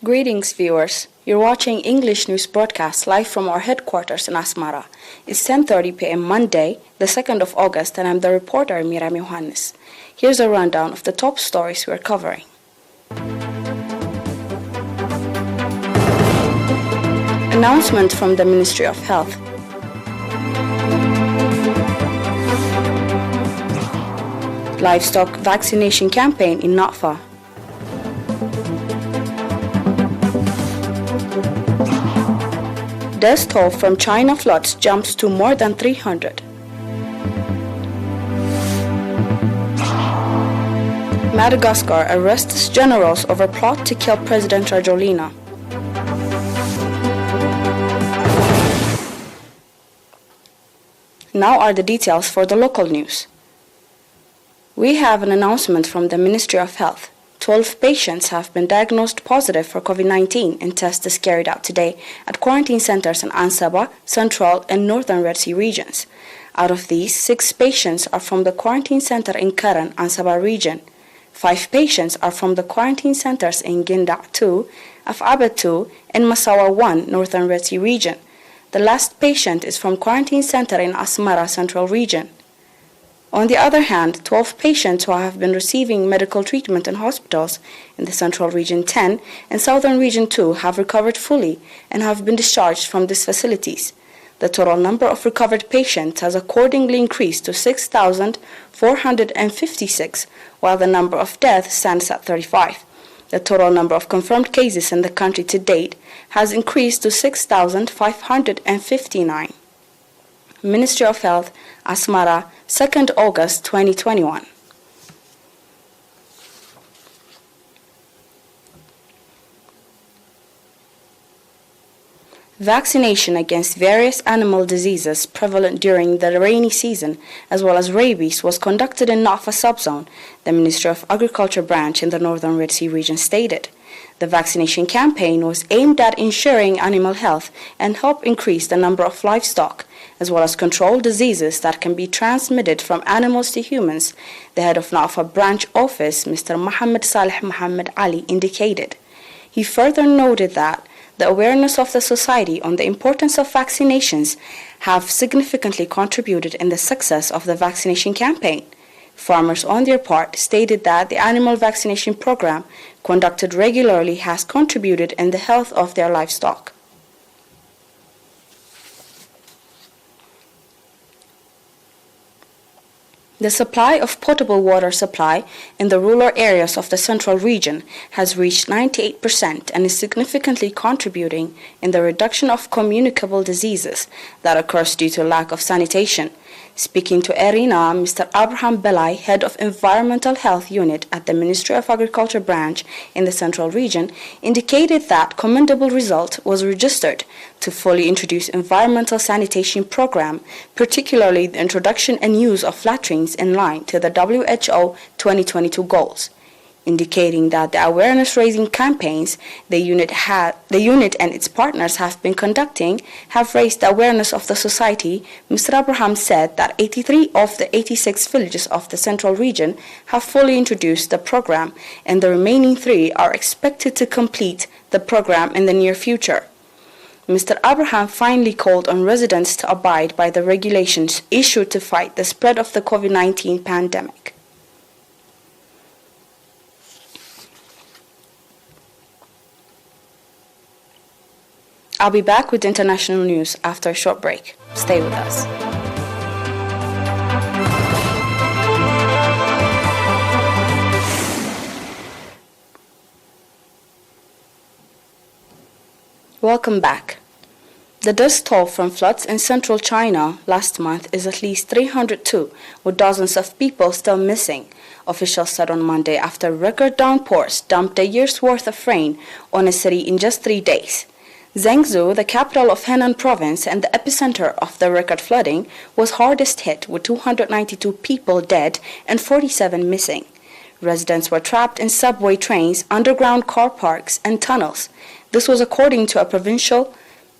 Greetings, viewers. You're watching English news broadcast live from our headquarters in Asmara. It's 10:30 p.m. Monday, the 2nd of August, and I'm the reporter Miriam Yohannes. Here's a rundown of the top stories we're covering. Announcement from the Ministry of Health. Livestock vaccination campaign in Nafa. Death toll from China floods jumps to more than 300. Madagascar arrests generals over plot to kill President Rajolina. Now are the details for the local news. We have an announcement from the Ministry of Health. 12 patients have been diagnosed positive for COVID-19 in tests carried out today at quarantine centers in Ansaba, Central and Northern Red Sea regions. Out of these, 6 patients are from the quarantine center in Karan, Ansaba region. 5 patients are from the quarantine centers in Ginda 2, Afabad 2, and Masawa 1, Northern Red Sea region. The last patient is from quarantine center in Asmara, Central region. On the other hand, 12 patients who have been receiving medical treatment in hospitals in the Central Region 10 and Southern Region 2 have recovered fully and have been discharged from these facilities. The total number of recovered patients has accordingly increased to 6,456, while the number of deaths stands at 35. The total number of confirmed cases in the country to date has increased to 6,559. Ministry of Health, Asmara, 2nd August 2021. Vaccination against various animal diseases prevalent during the rainy season, as well as rabies, was conducted in Nafa subzone, the Ministry of Agriculture branch in the Northern Red Sea region stated. The vaccination campaign was aimed at ensuring animal health and help increase the number of livestock, as well as control diseases that can be transmitted from animals to humans, the head of Nafa branch office, Mr. Mohammed Saleh Mohammed Ali, indicated. He further noted that the awareness of the society on the importance of vaccinations have significantly contributed in the success of the vaccination campaign. Farmers, on their part, stated that the animal vaccination program conducted regularly has contributed in the health of their livestock. The supply of potable water supply in the rural areas of the Central region has reached 98% and is significantly contributing in the reduction of communicable diseases that occurs due to lack of sanitation. Speaking to ERi-TV, Mr. Abraham Belai, head of Environmental Health Unit at the Ministry of Agriculture branch in the Central region, indicated that commendable result was registered to fully introduce environmental sanitation program, particularly the introduction and use of latrines in line to the WHO 2022 goals, indicating that the awareness-raising campaigns the unit and its partners have been conducting have raised the awareness of the society. Mr. Abraham said that 83 of the 86 villages of the Central region have fully introduced the program, and the remaining 3 are expected to complete the program in the near future. Mr. Abraham finally called on residents to abide by the regulations issued to fight the spread of the COVID-19 pandemic. I'll be back with international news after a short break. Stay with us. Welcome back. The death toll from floods in central China last month is at least 302, with dozens of people still missing, officials said on Monday after record downpours dumped a year's worth of rain on a city in just 3 days. Zhengzhou, the capital of Henan province and the epicenter of the record flooding, was hardest hit with 292 people dead and 47 missing. Residents were trapped in subway trains, underground car parks, and tunnels. This was according to a provincial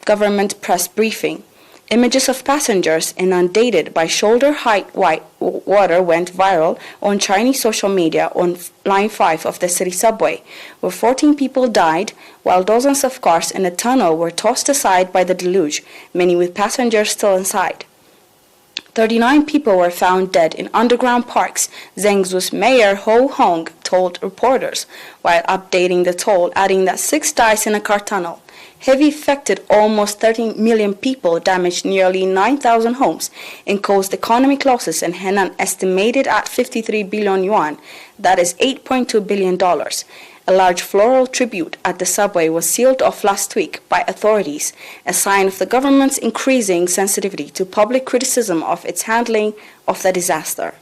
government press briefing. Images of passengers inundated by shoulder-height white water went viral on Chinese social media on Line 5 of the city subway, where 14 people died while dozens of cars in a tunnel were tossed aside by the deluge, many with passengers still inside. 39 people were found dead in underground parks, Zhengzhou's Mayor Ho Hong told reporters, while updating the toll, adding that 6 died in a car tunnel. Heavy affected almost 13 million people, damaged nearly 9,000 homes, and caused economic losses in Henan estimated at 53 billion yuan, that is $8.2 billion. A large floral tribute at the subway was sealed off last week by authorities, a sign of the government's increasing sensitivity to public criticism of its handling of the disaster.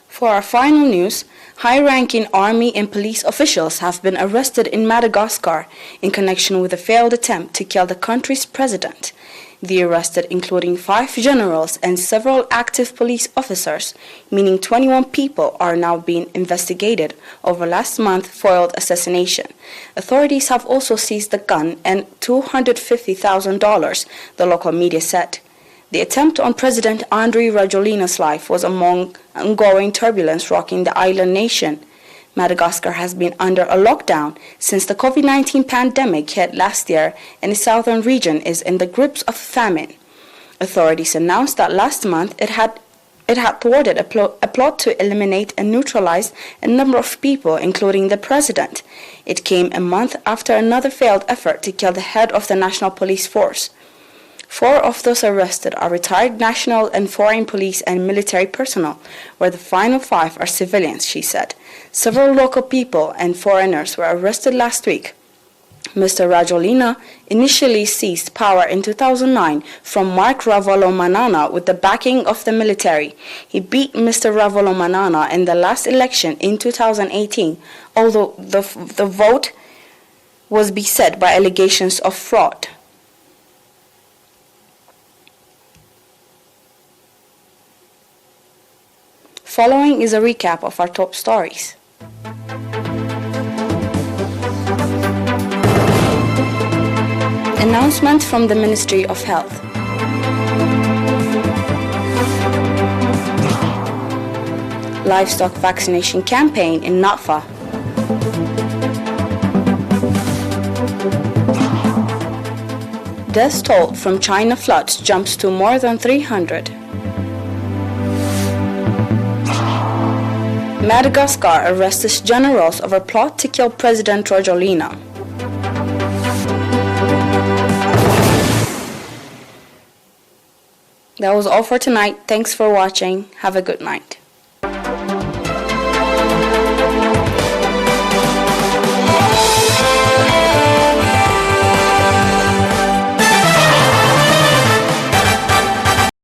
For our final news, high-ranking army and police officials have been arrested in Madagascar in connection with a failed attempt to kill the country's president. The arrested, including 5 generals and several active police officers, meaning 21 people, are now being investigated over last month's foiled assassination. Authorities have also seized the gun and $250,000, the local media said. The attempt on President Andry Rajoelina's life was among ongoing turbulence rocking the island nation. Madagascar has been under a lockdown since the COVID-19 pandemic hit last year, and the southern region is in the grips of famine. Authorities announced that last month it had thwarted a plot to eliminate and neutralize a number of people, including the president. It came a month after another failed effort to kill the head of the national police force. 4 of those arrested are retired national and foreign police and military personnel, where the final 5 are civilians, she said. Several local people and foreigners were arrested last week. Mr. Rajoelina initially seized power in 2009 from Marc Ravalomanana with the backing of the military. He beat Mr. Ravalomanana in the last election in 2018, although the vote was beset by allegations of fraud. Following is a recap of our top stories. Announcement from the Ministry of Health. Livestock vaccination campaign in Natfa. Death toll from China floods jumps to more than 300. Madagascar arrests generals over plot to kill President Rajoelina. That was all for tonight. Thanks for watching. Have a good night.